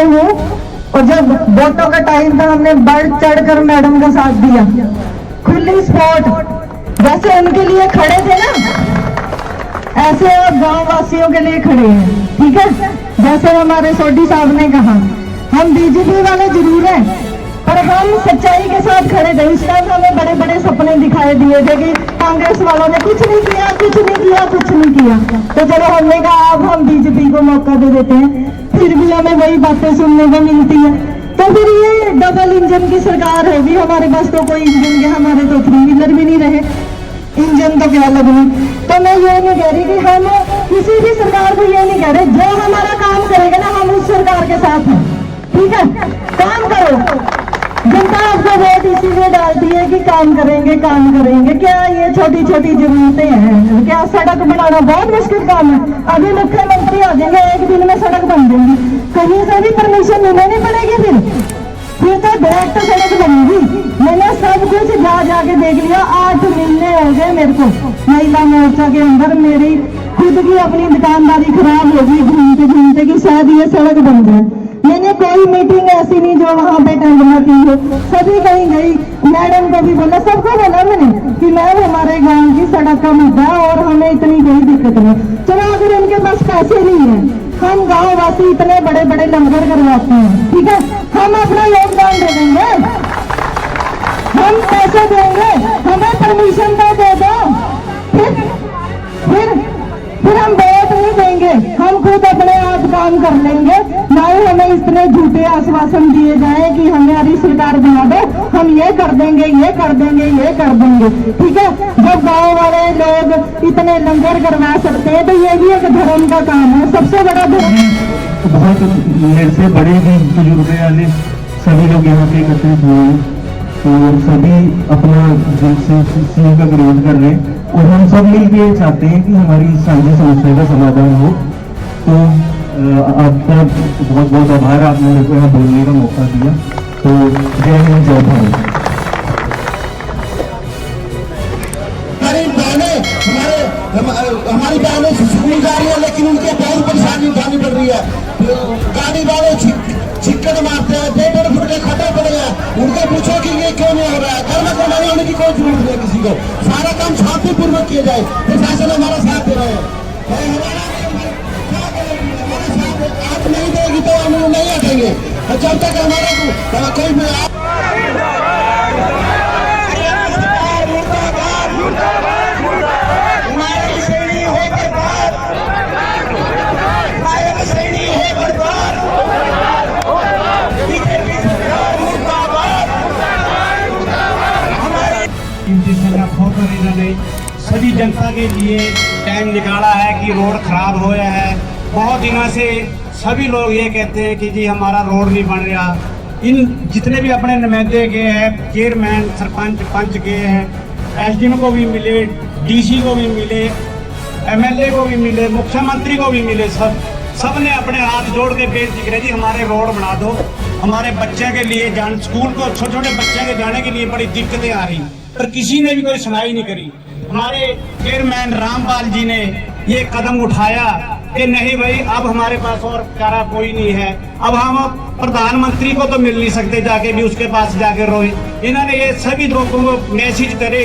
हूँ, और जब वोटों का टाइम था हमने बढ़ चढ़कर मैडम का साथ दिया, खुली स्पॉट। जैसे उनके लिए खड़े थे ना, ऐसे आप गांव वासियों के लिए खड़े हैं, ठीक है। जैसे हमारे सोडी साहब ने कहा, हम बीजेपी वाले जरूर हैं, पर हम सच्चाई के साथ खड़े थे। इस टाइम हमें बड़े बड़े सपने दिखाई दिए थे कि कांग्रेस वालों ने कुछ नहीं किया, कुछ नहीं किया, कुछ नहीं किया। तो चलो हमने कहा अब हम बीजेपी को मौका दे देते हैं, फिर भी हमें वही बातें सुनने को मिलती है। तो फिर ये डबल इंजन की सरकार होगी, हमारे पास तो कोई इंजन के, हमारे तो 3 व्हीलर भी नहीं रहे, इंजन तो क्या लगनी। तो मैं ये नहीं कह रही कि हम किसी भी सरकार को ये नहीं कह रहे, जो हमारा काम करेगा ना हम उस सरकार के साथ हैं, ठीक है। काम करो, जनता आपको वोट इसीलिए डालती है कि काम करेंगे, काम करेंगे। क्या ये छोटी छोटी जरूरतें हैं? क्या सड़क बनाना बहुत मुश्किल काम है? अभी मुख्यमंत्री आ जाएंगे, एक दिन में सड़क बन जाएगी, कहीं से भी परमिशन लेनी पड़ेगी, फिर तो डायरेक्ट सड़क बनेगी। मैंने सब कुछ जाके देख लिया, 8 महीने हो गए मेरे को महिला मोर्चा के अंदर, मेरी खुद की अपनी दुकानदारी खराब होगी घूमते घूमते कि शायद ये सड़क बन जाए। मैंने कोई मीटिंग ऐसी नहीं जो वहां पे अटेंड न की हो, सभी कहीं गई, मैडम को भी बोला, सबको बोला मैंने कि मैम हमारे गांव की सड़क का मुद्दा है और हमें इतनी कोई दिक्कत नहीं। चलो अगर उनके पास पैसे नहीं है, हम गाँव वासी इतने बड़े बड़े लंगर करवाते हैं, ठीक है, हम अपना योगदान दे देंगे, हम पैसे देंगे, हमें परमिशन तो दे दो, फिर हम वोट नहीं देंगे, हम खुद अपने आप काम कर लेंगे। ना ही हमें इतने झूठे आश्वासन दिए जाए कि हमारी सरकार बना दो, हम ये कर देंगे, ये कर देंगे, ये कर देंगे, ठीक है। जब गांव वाले लोग इतने लंगर करवा सकते हैं तो ये भी एक धर्म का काम है, सबसे बड़ा धर्म। बहुत मेरे से बड़े भी बुजुर्ग वाले सभी लोग यहाँ पे एकत्रित हुए हैं, तो सभी अपना दिल से सीएम का विरोध कर रहे हैं और हम सब मिलकर चाहते हैं कि हमारी साझी समस्या का समाधान हो। तो आपका बहुत बहुत आभार, आपने मेरे को यहाँ बोलने का मौका दिया। तो जय हिंद, जय भारत। हमारी बहनें स्कूल जा रही है, लेकिन उनके बहुत परेशानी उठानी पड़ रही है। गाड़ी वाले छिक्कड़ मारते हैं, 1.5 फुट के खड्डे पड़े हैं, उनसे पूछो कि ये क्यों नहीं हो रहा है। घर में कमाने होने की कोई जरूरत नहीं किसी को, सारा काम शांतिपूर्वक किया जाए। प्रशासन हमारा साथ दे रहे हैं, आप नहीं देगी तो हम नहीं हटेंगे जब तक हमारा कोई इन्होंने सभी जनता के लिए टाइम निकाला है कि रोड खराब हो गया है। बहुत दिनों से सभी लोग ये कहते हैं कि जी हमारा रोड नहीं बन रहा। इन जितने भी अपने नुमाइंदे गए हैं, चेयरमैन, सरपंच, पंच गए हैं, एसडीएम को भी मिले, डीसी को भी मिले, एमएलए को भी मिले, मुख्यमंत्री को भी मिले, सब ने अपने हाथ जोड़ के बेनती करी जी हमारे रोड बना दो। हमारे बच्चे के लिए स्कूल को छोटे छोटे बच्चे के जाने के लिए बड़ी दिक्कतें आ रही, पर किसी ने भी कोई सुनाई नहीं करी। हमारे चेयरमैन रामपाल जी ने ये कदम उठाया कि नहीं भाई अब हमारे पास और चारा कोई नहीं है, अब हम प्रधानमंत्री को तो मिल नहीं सकते जाके भी उसके पास जाके रोए। इन्होंने ये सभी लोगों को मैसेज करे,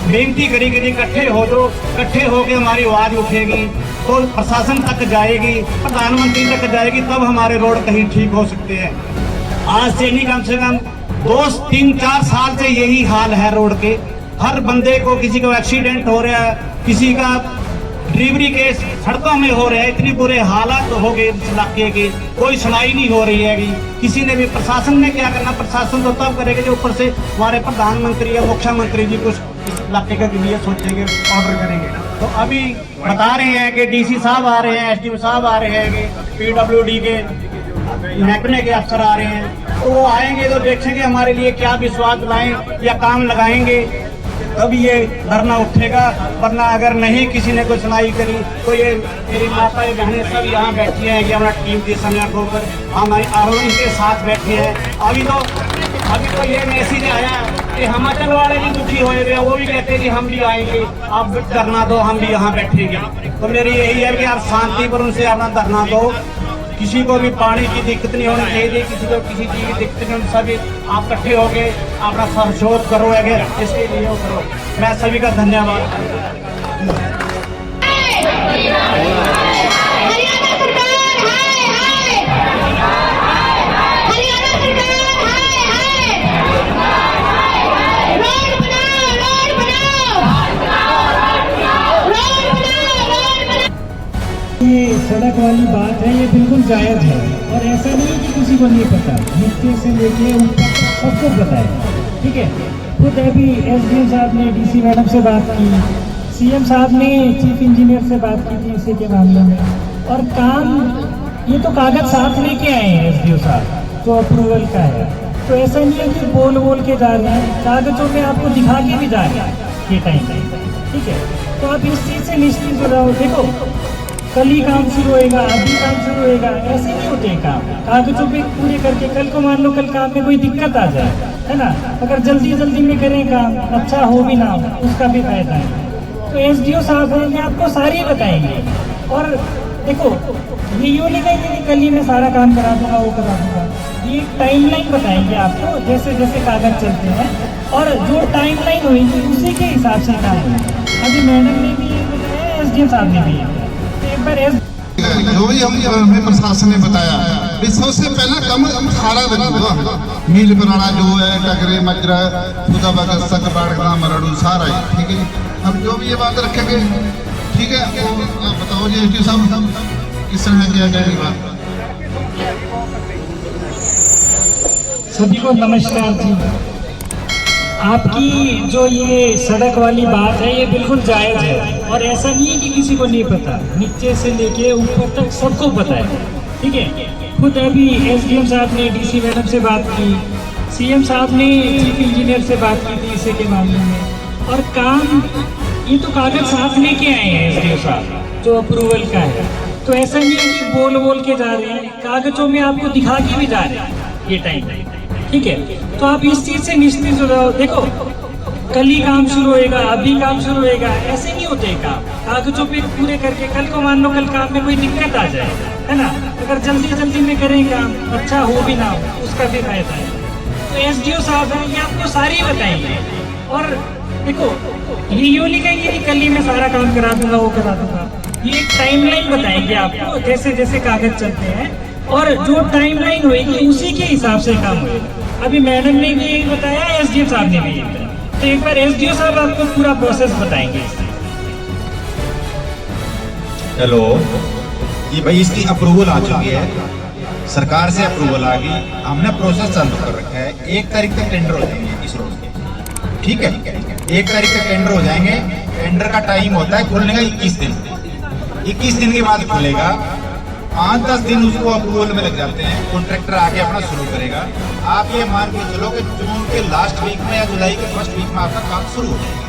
बेनती करी कि इकट्ठे हो जो, इकट्ठे होकर हमारी आवाज उठेगी तो प्रशासन तक जाएगी, प्रधानमंत्री तक जाएगी, तब हमारे रोड कहीं ठीक हो सकते हैं। आज से नहीं, कम से कम 2, 3, 4 साल से यही हाल है रोड के। हर बंदे को, किसी को एक्सीडेंट हो रहा है, किसी का डिलीवरी केस सड़कों में हो रहे हैं। इतनी बुरे हालात हो गए इस इलाके के, कोई सुनाई नहीं हो रही है। किसी ने भी, प्रशासन ने क्या करना, प्रशासन तो तब करेगा जो ऊपर से हमारे प्रधानमंत्री या मुख्यमंत्री जी कुछ इस इलाके के लिए सोचेंगे, ऑर्डर करेंगे। तो अभी बता रहे हैं कि डीसी साहब आ रहे हैं, एसडीएम साहब आ रहे हैं, कि पीडब्ल्यूडी के महकमे के अफसर आ रहे हैं, तो वो आएंगे तो देखेंगे हमारे लिए क्या विश्वास लाएं या काम लगाएंगे, तब ये धरना उठेगा। वरना अगर नहीं किसी ने कोई सुनाई करी तो ये मेरी माता बहनें सब यहाँ बैठी हैं कि हमारा टीम के समय होकर हम इनके साथ बैठे हैं। अभी तो ये मैसेज आया कि हिमाचल वाले भी दुखी हुए थे, वो भी कहते हैं कि हम भी आएंगे, आप धरना दो, हम भी यहाँ बैठेंगे। तो मेरी यही है कि आप शांति पर उनसे अपना धरना दो, किसी को भी पानी की दिक्कत नहीं होनी चाहिए, किसी को किसी चीज़ की दिक्कत नहीं होनी, सभी आप इकट्ठे होके अपना सहयोग करो, अगर इसके लिए वो करो। मैं सभी का धन्यवाद। ये सड़क वाली बात है, ये बिल्कुल जायज़ है और ऐसा नहीं है कि किसी को नहीं पता, नीचे से लेके ऊपर तक सबको पता है। ठीक है, खुद अभी एसडीएम साहब ने डीसी मैडम से बात की, सीएम साहब ने चीफ इंजीनियर से बात की थी इसी के मामले में, और काम ये तो कागज साथ लेके आए हैं एसडीओ साहब जो अप्रूवल का है। तो ऐसा नहीं है कि बोल बोल के जा रहे हैं, कागजों में आपको दिखा के भी जा रहे हैं ये टाइम। ठीक है, तो आप इस चीज़ से निश्चिंत हो रहो। देखो कल ही काम शुरू होएगा, अभी काम शुरू होएगा, ऐसे नहीं होते हैं काम। कागजों पे पूरे करके कल को मान लो कल काम में कोई दिक्कत आ जाए, है ना, अगर जल्दी जल्दी में करें काम, अच्छा हो भी ना हो उसका भी फायदा है। तो एसडीओ साहब हैं, ये आपको सारी बताएंगे। और देखो ये यूँ नहीं कहेंगे कि कल ही मैं सारा काम करा दूंगा, वो करा दूंगा, ये टाइमलाइन बताएंगे आपको जैसे जैसे कागज चलते हैं, और जो टाइमलाइन होगी उसी के हिसाब से काम होगा। अभी मैडम ने भी ये बताया, एसडीएम साहब ने भी एक बार जो भी हमें प्रशासन ने बताया, सबसे पहला कम सारा मील बनाना जो है टकरे मजरा खुदा बगत सक बाड़गना मरड़ू सारा है। ठीक है, अब जो भी ये बात रखेंगे, ठीक है, वो बताओ जी एसडीओ साहब किस तरह किया जाएगी बात। सभी को नमस्कार जी। आपकी जो ये सड़क वाली बात है ये बिल्कुल जायज़ है और ऐसा नहीं है कि किसी को नहीं पता, नीचे से लेके ऊपर तक सबको पता है। ठीक है, खुद अभी एसडीएम साहब ने डीसी मैडम से बात की, सीएम साहब ने चीफ इंजीनियर से बात की थी इसी के मामले में, और काम ये तो कागज साथ लेके आए हैं एसडीओ साहब जो अप्रूवल का है। तो ऐसा नहीं है कि बोल बोल के जा रहे हैं, कागजों में आपको दिखा के भी जा रहे हैं ये टाइम। ठीक है, तो आप इस चीज़ से निश्चित हो जाओ। देखो कल ही काम शुरू होएगा, अभी काम शुरू होएगा, ऐसे नहीं होते काम। कागजों पे पूरे करके कल को मान लो कल काम में कोई दिक्कत आ जाए, है ना, अगर जल्दी जल्दी में करें काम, अच्छा हो भी ना हो उसका भी फायदा है। तो एसडीओ साहब हैं, ये आपको सारी बताएंगे। और देखो ये यूँ नहीं कहेंगे कि कल ही मैं सारा काम करा दूंगा, वो करा दूंगा, ये एक टाइमलाइन बताएंगे आपको जैसे जैसे कागज चलते हैं, और जो टाइमलाइन होगी उसी के हिसाब से काम होगा। अभी मैडम ने भी यही बताया, एसडीएम साहब ने भी यही बताया, तो एक बार एसडीओ साहब आपको पूरा प्रोसेस बताएंगे। हेलो, ये भाई इसकी अप्रूवल आ चुकी है, सरकार से अप्रूवल आ गई, हमने प्रोसेस चालू कर रखा है। 1 तारीख तक टेंडर हो जाएंगे इस रोड के। ठीक है, 1 तारीख तक टेंडर हो जाएंगे। टेंडर का टाइम होता है खुलने का 21 दिन, 21 दिन के बाद खुलेगा। 5-10 दिन उसको अप्रूवल में लग जाते हैं, कॉन्ट्रैक्टर आके अपना शुरू करेगा। आप ये मान के चलो कि जून के लास्ट वीक में या जुलाई के फर्स्ट वीक में आपका काम शुरू हो जाएगा,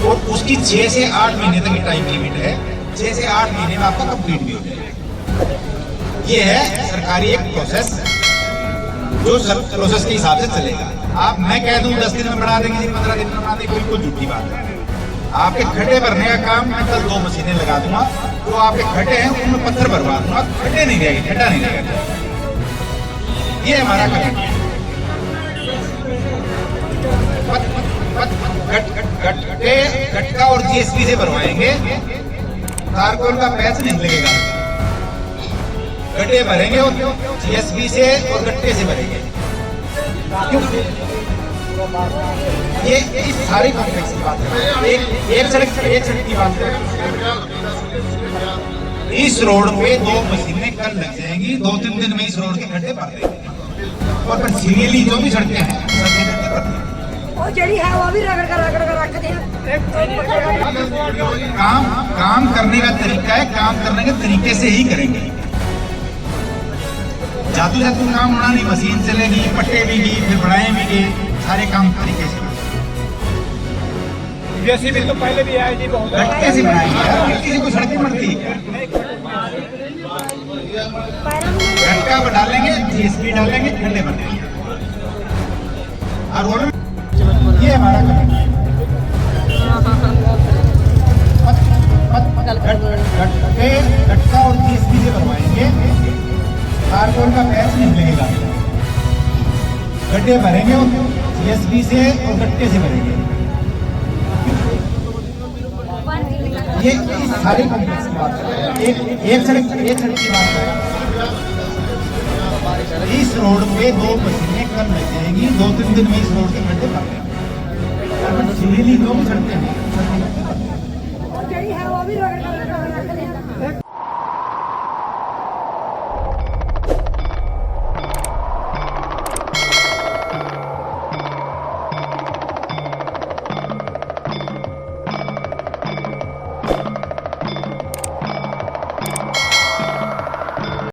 और उसकी 6 से 8 महीने तक की टाइम लिमिट है। 6 से 8 महीने में आपका कंप्लीट भी हो जाएगा। ये है सरकारी एक प्रोसेस जो प्रोसेस के हिसाब से चलेगा। आप मैं कह दूं 10 दिन में बना देंगे, 15 दिन में बना देंगे, बिल्कुल झूठी बात है। आपके खड्डे भरने का काम मैं कल 2 मशीनें लगा दूंगा, जो आपके खड्डे हैं उनमें पत्थर भरवा दूंगा, खड्डे नहीं रहेंगे, खड्डा नहीं रहेगा। ये हमारा काम है। गट्टा और जीएसपी से भरवाएंगे, कारकोल का पैसा नहीं लगेगा। गड्ढे भरेंगे और जीएसबी से और गट्टे से भरेंगे। ये सारी कॉम्प्लेक्स की बात है। एक सड़क की बात है। इस रोड पे 2 मशीनें कल लग जाएंगी, 2-3 दिन में इस रोड के गड्ढे भर देंगे। और पर सीरियली जो भी सड़कें हैं सबके गड्ढे भर देंगे। वो जड़ी है वो भी रगड़ कर रख दिया। काम करने का तरीका है, काम करने के तरीके से ही करेंगे। जादू काम होना नहीं, मशीन चलेगी, पट्टे भी की, फिर बढ़ाएं भी की, सारे काम तरीके से। जेसीबी तो पहले भी आया जी, बहुत गट्टे से बनाएंगे, किसी को सड़कें मरती है। गट्टा पर डालेंगे, जीएसबी डालेंगे, गड्ढे भर देंगे। और ये हमारा काम है। गट्टा और जीएसबी से भरवाएंगे, कारपोरेट का पैसा नहीं लगेगा, गड्ढे भरेंगे और सीएसबी से और गट्टे से भरेंगे। ये इस सारे कॉम्प्लेक्स की बात है। एक सड़क की बात है। इस रोड पे 2 मशीनें कल लग जाएंगी, 2-3 दिन में इस रोड के गड्ढे भर जाएंगे। लोग सड़ते हैं ਜਿਹੜੀ ਹੈ ਉਹ ਵੀ ਰਗੜ ਕਰ